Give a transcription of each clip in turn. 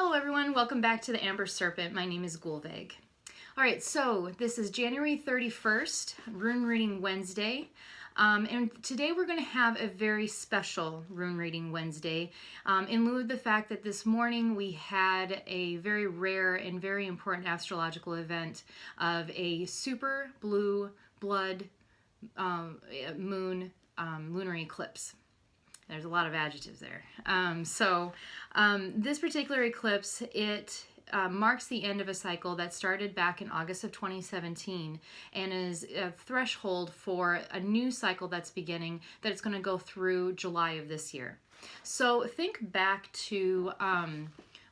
Hello everyone, welcome back to the Amber Serpent. My name is Gulveg. Alright, so this is January 31st, Rune Reading Wednesday. And today we're going to have a very special Rune Reading Wednesday in lieu of the fact that this morning we had a very rare and very important astrological event of a super blue blood moon lunar eclipse. There's a lot of adjectives there. This particular eclipse, it marks the end of a cycle that started back in August of 2017 and is a threshold for a new cycle that's beginning, that it's going to go through July of this year. So think back to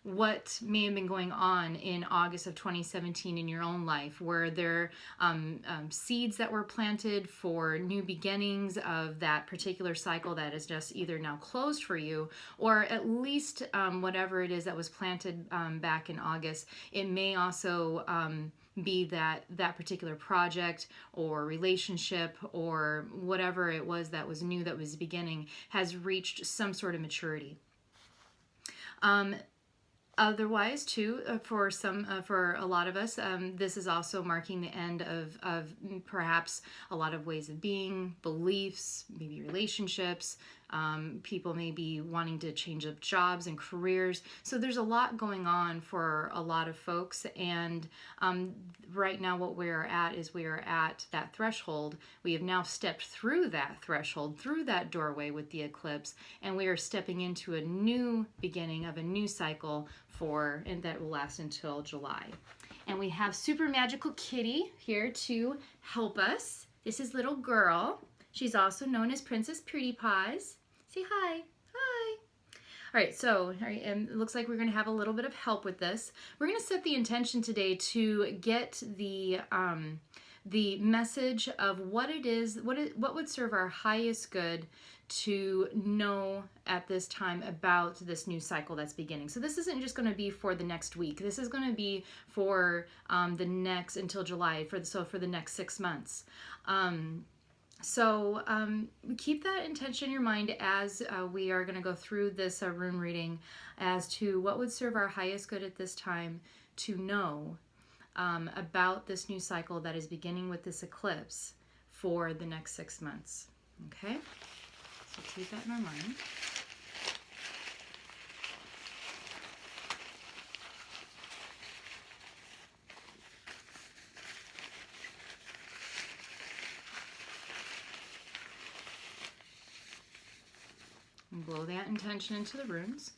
what may have been going on in August of 2017 in your own life. Were there seeds that were planted for new beginnings of that particular cycle that is just either now closed for you, or at least whatever it is that was planted back in August? It may also be that particular project or relationship or whatever it was that was new, that was beginning, has reached some sort of maturity. Otherwise, too, for a lot of us, this is also marking the end of perhaps a lot of ways of being, beliefs, maybe relationships. People may be wanting to change up jobs and careers. So there's a lot going on for a lot of folks. And right now what we are at is we are at that threshold. We have now stepped through that threshold, through that doorway with the eclipse, and we are stepping into a new beginning of a new cycle and that will last until July. And we have Super Magical Kitty here to help us. This is little girl. She's also known as Princess Pretty Paws. Say hi. Hi. All right, and it looks like we're going to have a little bit of help with this. We're going to set the intention today to get the message of what it is, what would serve our highest good to know at this time about this new cycle that's beginning. So this isn't just going to be for the next week. This is going to be for the next, until July, for the next 6 months. Keep that intention in your mind as we are going to go through this rune reading as to what would serve our highest good at this time to know about this new cycle that is beginning with this eclipse for the next 6 months. Okay? So keep that in our mind. And blow that intention into the runes.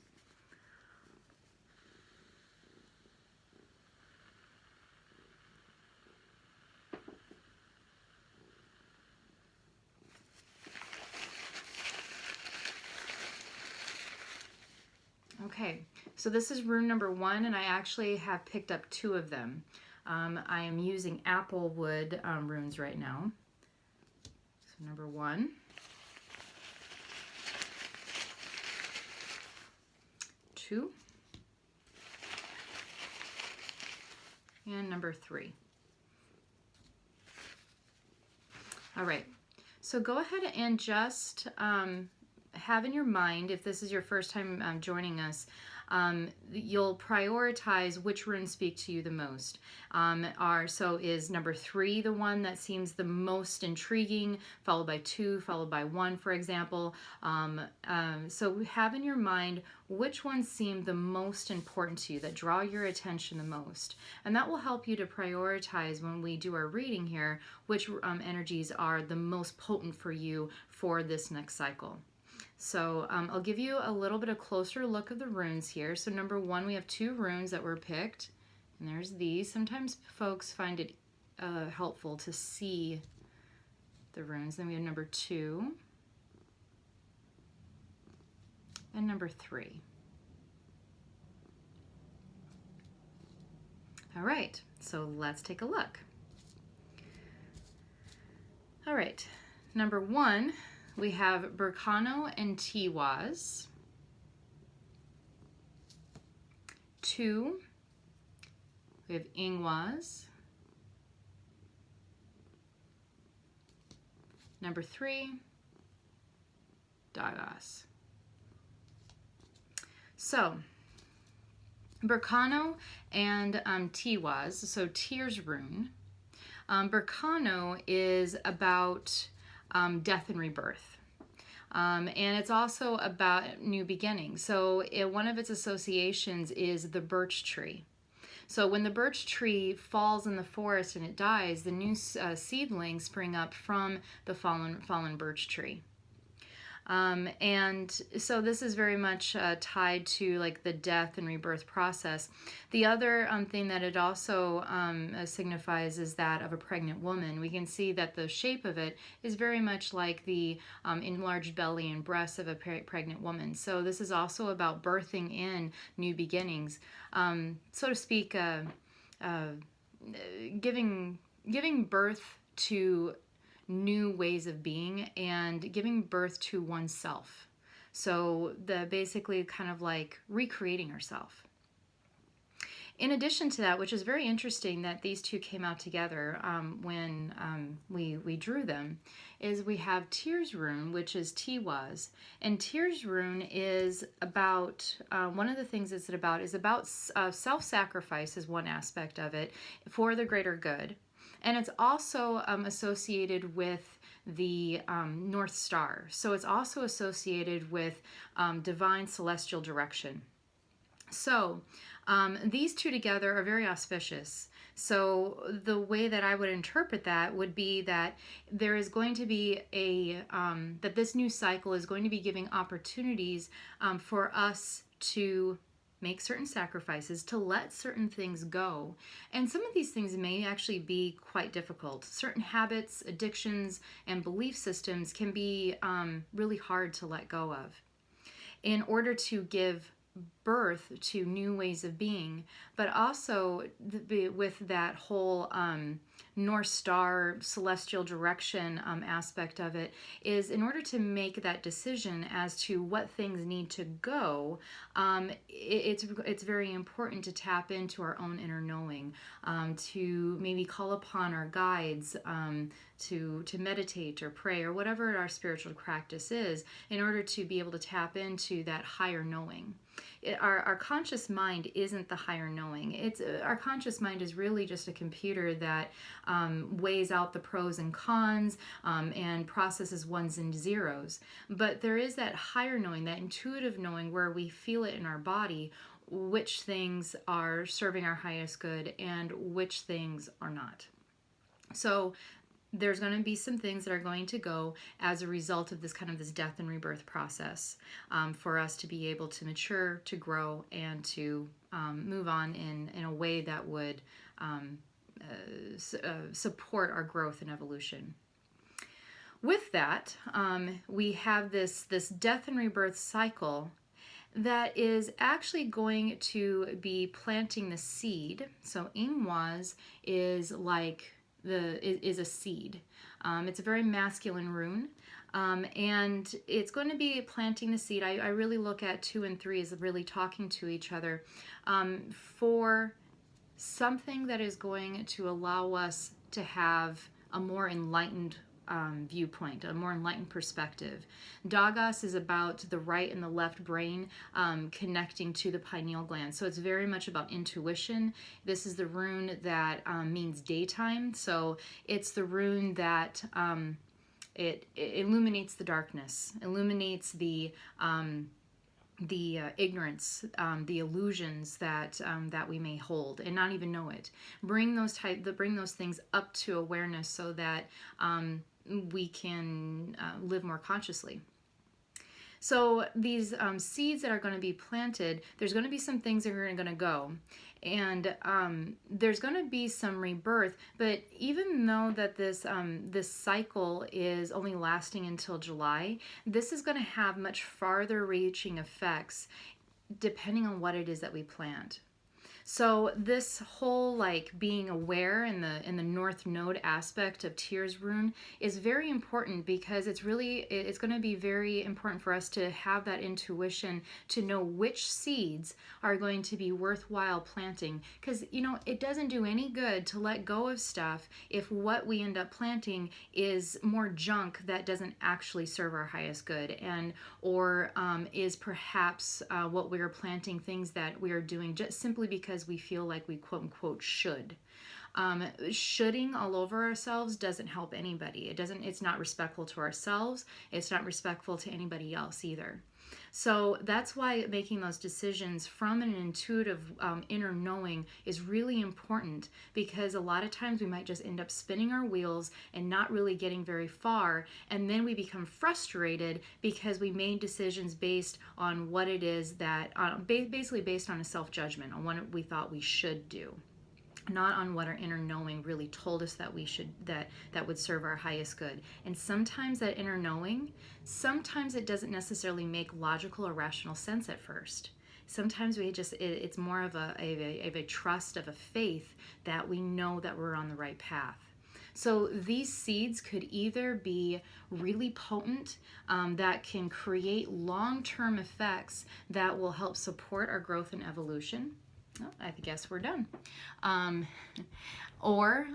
Okay, so this is rune number 1, and I actually have picked up 2 of them. I am using apple wood runes right now. So number 1. 2. And number 3. All right, so go ahead and just have in your mind, if this is your first time joining us, you'll prioritize which runes speak to you the most. So is number 3 the one that seems the most intriguing, followed by 2, followed by 1, for example. So have in your mind which ones seem the most important to you, that draw your attention the most. And that will help you to prioritize when we do our reading here, which energies are the most potent for you for this next cycle. So I'll give you a little bit of closer look of the runes here. So number 1, we have 2 runes that were picked, and there's these. Sometimes folks find it helpful to see the runes. Then we have number 2 and number 3. All right, so let's take a look. All right, number 1, we have Burkano and Tiwaz. 2, we have Ingwaz. Number 3, Dagas. So Berkano and Tiwaz, so Tyr's rune. Berkano is about death and rebirth. And it's also about new beginnings. So one of its associations is the birch tree. So when the birch tree falls in the forest and it dies, the new seedlings spring up from the fallen birch tree. And so this is very much tied to like the death and rebirth process. The other thing that it also signifies is that of a pregnant woman. We can see that the shape of it is very much like the enlarged belly and breasts of a pregnant woman. So this is also about birthing in new beginnings, so to speak, giving birth to new ways of being and giving birth to oneself. So the basically kind of like recreating herself. In addition to that, which is very interesting that these two came out together when we drew them, is we have Tyr's rune, which is Tiwaz, and Tyr's rune is about one of the things it's about is about self-sacrifice is one aspect of it for the greater good. And it's also associated with the North Star. So it's also associated with divine celestial direction. So these two together are very auspicious. So the way that I would interpret that would be that there is going to be that this new cycle is going to be giving opportunities for us to make certain sacrifices, to let certain things go. And some of these things may actually be quite difficult. Certain habits, addictions, and belief systems can be really hard to let go of in order to give birth to new ways of being, but also with that whole North Star celestial direction aspect of it is in order to make that decision as to what things need to go, it's very important to tap into our own inner knowing, to maybe call upon our guides, to meditate or pray or whatever our spiritual practice is in order to be able to tap into that higher knowing. Our conscious mind isn't the higher knowing. Our conscious mind is really just a computer that weighs out the pros and cons and processes ones and zeros. But there is that higher knowing, that intuitive knowing where we feel it in our body, which things are serving our highest good and which things are not. So there's going to be some things that are going to go as a result of this death and rebirth process, for us to be able to mature, to grow, and to move on in a way that would support our growth and evolution. With that, we have this death and rebirth cycle that is actually going to be planting the seed. So Ingwaz is like is a seed. It's a very masculine rune, and it's going to be planting the seed. I really look at 2 and 3 as really talking to each other for something that is going to allow us to have a more enlightened viewpoint, a more enlightened perspective. Dagas is about the right and the left brain connecting to the pineal gland. So it's very much about intuition. This is the rune that means daytime. So it's the rune that it illuminates the darkness, illuminates the ignorance, the illusions that we may hold and not even know it. Bring those things up to awareness so that we can live more consciously. So these seeds that are going to be planted, there's going to be some things that are going to go, and there's going to be some rebirth. But even though that this cycle is only lasting until July, this is going to have much farther reaching effects depending on what it is that we plant. So this whole like being aware in the North Node aspect of Tears Rune is very important, because it's going to be very important for us to have that intuition to know which seeds are going to be worthwhile planting, because it doesn't do any good to let go of stuff if what we end up planting is more junk that doesn't actually serve our highest good, and or is perhaps what we're planting, things that we are doing just simply because we feel like we quote unquote should. Shoulding all over ourselves doesn't help anybody. It's not respectful to ourselves. It's not respectful to anybody else either. So that's why making those decisions from an intuitive inner knowing is really important, because a lot of times we might just end up spinning our wheels and not really getting very far, and then we become frustrated because we made decisions based on what it is that basically based on a self-judgment on what we thought we should do, not on what our inner knowing really told us that we should, that would serve our highest good. And sometimes that inner knowing, sometimes it doesn't necessarily make logical or rational sense at first. Sometimes it's more of a trust, of a faith that we know that we're on the right path. So these seeds could either be really potent, that can create long-term effects that will help support our growth and evolution. Oh, I guess we're done. Or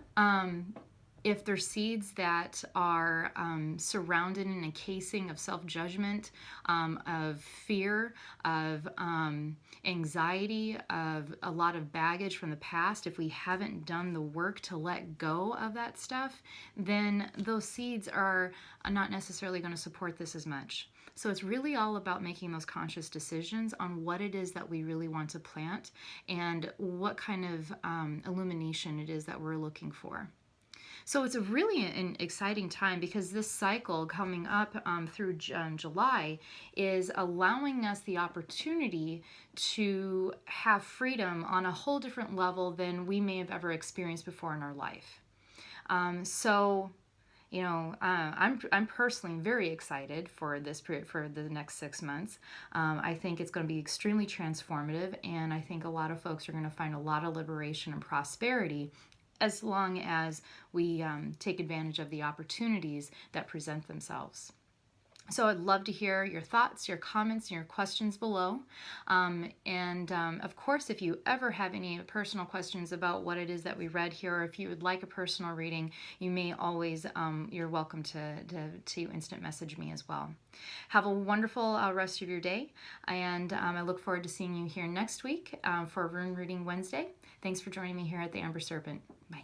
if they're seeds that are surrounded in a casing of self-judgment, of fear, of anxiety, of a lot of baggage from the past, if we haven't done the work to let go of that stuff, then those seeds are not necessarily going to support this as much. So it's really all about making those conscious decisions on what it is that we really want to plant and what kind of illumination it is that we're looking for. So it's a really an exciting time, because this cycle coming up through July is allowing us the opportunity to have freedom on a whole different level than we may have ever experienced before in our life. I'm personally very excited for this period, for the next 6 months. I think it's going to be extremely transformative, and I think a lot of folks are going to find a lot of liberation and prosperity as long as we take advantage of the opportunities that present themselves. So I'd love to hear your thoughts, your comments, and your questions below. Of course, if you ever have any personal questions about what it is that we read here, or if you would like a personal reading, you may always, you're welcome to instant message me as well. Have a wonderful rest of your day, and I look forward to seeing you here next week for Rune Reading Wednesday. Thanks for joining me here at the Amber Serpent. Bye.